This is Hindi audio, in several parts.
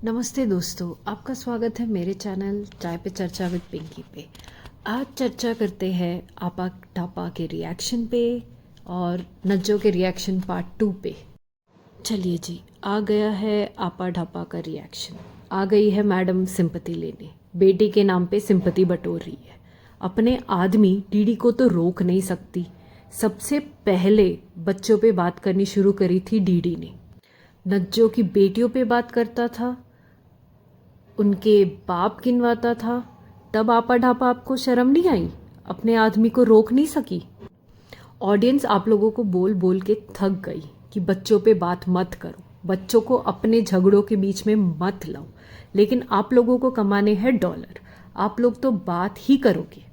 नमस्ते दोस्तों, आपका स्वागत है मेरे चैनल चाय पे चर्चा विद पिंकी पे। आज चर्चा करते हैं आपा ढापा के रिएक्शन पे और नज्जो के रिएक्शन पार्ट 2 पे। चलिए जी, आ गया है आपा ढापा का रिएक्शन। आ गई है मैडम सिंपैथी लेने, बेटी के नाम पे सिंपैथी बटोर रही है। अपने आदमी डीडी को तो रोक नहीं सकती। सबसे पहले बच्चों पे बात करनी शुरू करी थी डीडी ने। नज्जो की बेटियों पे बात करता था, उनके बाप गिनवाता था, तब आपा ढापा आपको शर्म नहीं आई? अपने आदमी को रोक नहीं सकी? ऑडियंस आप लोगों को बोल बोल के थक गई कि बच्चों पे बात मत करो, बच्चों को अपने झगड़ों के बीच में मत लाओ। लेकिन आप लोगों को कमाने हैं डॉलर, आप लोग तो बात ही करोगे।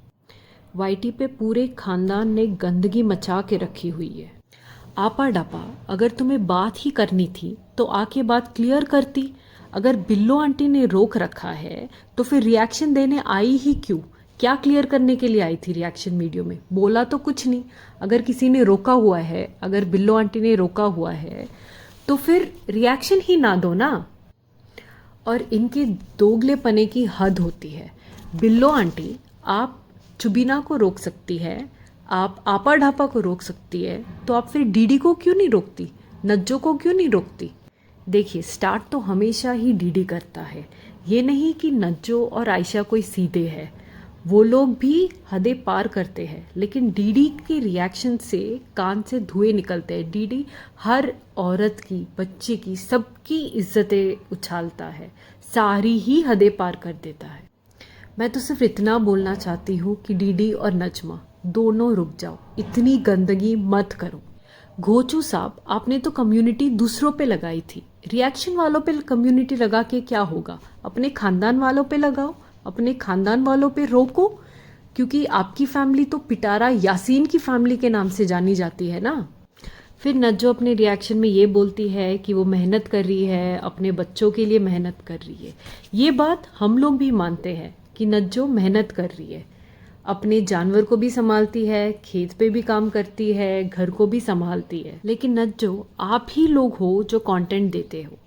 वाईटी पे पूरे खानदान ने गंदगी मचा के रखी हुई है। आपा डापा, अगर तुम्हें बात ही करनी थी तो आके बात क्लियर करती। अगर बिल्लो आंटी ने रोक रखा है तो फिर रिएक्शन देने आई ही क्यों? क्या क्लियर करने के लिए आई थी रिएक्शन वीडियो में? बोला तो कुछ नहीं। अगर किसी ने रोका हुआ है, अगर बिल्लो आंटी ने रोका हुआ है तो फिर रिएक्शन ही ना दो ना। और इनके दोगलेपने की हद होती है। बिल्लो आंटी, आप चुबीना को रोक सकती है, आप आपा ढापा को रोक सकती है, तो आप फिर डीडी को क्यों नहीं रोकती? नज्जो को क्यों नहीं रोकती? देखिए, स्टार्ट तो हमेशा ही डीडी करता है। ये नहीं कि नज्जो और आयशा कोई सीधे हैं, वो लोग भी हदें पार करते हैं, लेकिन डीडी के रिएक्शन से कान से धुएं निकलते हैं। डीडी हर औरत की, बच्चे की, सबकी इज्जतें उछालता है, सारी ही हदें पार कर देता है। मैं तो सिर्फ इतना बोलना चाहती हूँ कि डीडी और नजमा दोनों रुक जाओ, इतनी गंदगी मत करो। घोचू साहब, आपने तो कम्युनिटी दूसरों पे लगाई थी, रिएक्शन वालों पे कम्युनिटी लगा के क्या होगा? अपने खानदान वालों पे लगाओ, अपने खानदान वालों पे रोको, क्योंकि आपकी फैमिली तो पिटारा यासीन की फैमिली के नाम से जानी जाती है ना। फिर नज्जो अपने रिएक्शन में ये बोलती है कि वो मेहनत कर रही है, अपने बच्चों के लिए मेहनत कर रही है। ये बात हम लोग भी मानते हैं कि नज्जो मेहनत कर रही है, अपने जानवर को भी संभालती है, खेत पे भी काम करती है, घर को भी संभालती है। लेकिन नज्जो, आप ही लोग हो जो कंटेंट देते हो।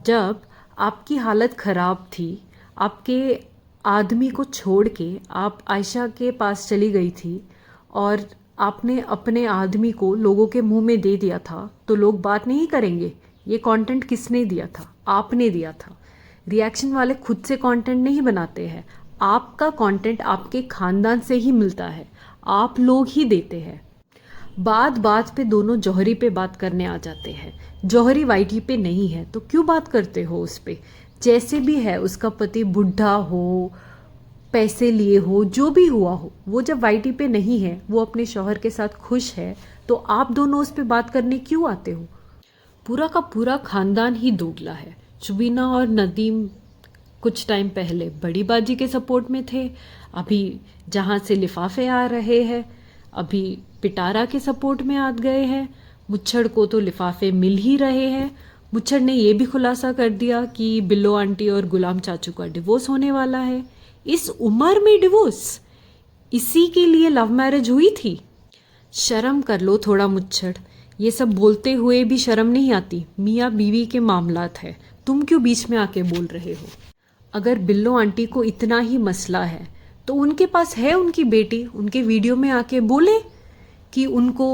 जब आपकी हालत खराब थी, आपके आदमी को छोड़ के आप आयशा के पास चली गई थी और आपने अपने आदमी को लोगों के मुंह में दे दिया था, तो लोग बात नहीं करेंगे? ये कंटेंट किसने दिया था? आपने दिया था। रिएक्शन वाले खुद से कंटेंट नहीं बनाते हैं, आपका कंटेंट आपके खानदान से ही मिलता है, आप लोग ही देते हैं। बात बात पे दोनों जौहरी पे बात करने आ जाते हैं। जौहरी वाईटी पे नहीं है तो क्यों बात करते हो उस पे? जैसे भी है, उसका पति बुढ़ा हो, पैसे लिए हो, जो भी हुआ हो, वो जब वाईटी पे नहीं है, वो अपने शौहर के साथ खुश है, तो आप दोनों उस पे बात करने क्यों आते हो? पूरा का पूरा खानदान ही दोगला है। चुबीना और नदीम कुछ टाइम पहले बड़ी बाजी के सपोर्ट में थे, अभी जहाँ से लिफाफे आ रहे हैं, अभी पिटारा के सपोर्ट में आ गए हैं। मुच्छड़ को तो लिफाफे मिल ही रहे हैं। मुच्छड़ ने ये भी खुलासा कर दिया कि बिल्लो आंटी और गुलाम चाचू का डिवोर्स होने वाला है। इस उम्र में डिवोर्स? इसी के लिए लव मैरिज हुई थी? शर्म कर लो थोड़ा मुच्छड़, ये सब बोलते हुए भी शर्म नहीं आती? मियाँ बीवी के मामलात है, तुम क्यों बीच में आके बोल रहे हो? अगर बिल्लो आंटी को इतना ही मसला है तो उनके पास है उनकी बेटी, उनके वीडियो में आके बोले कि उनको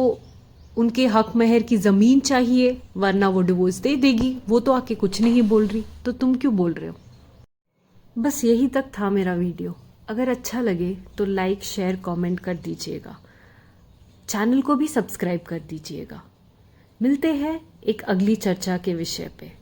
उनके हक महर की ज़मीन चाहिए, वरना वो डिवोर्स दे देगी। वो तो आके कुछ नहीं बोल रही, तो तुम क्यों बोल रहे हो? बस यही तक था मेरा वीडियो। अगर अच्छा लगे तो लाइक, शेयर, कमेंट कर दीजिएगा। चैनल को भी सब्सक्राइब कर दीजिएगा। मिलते हैं एक अगली चर्चा के विषय पे।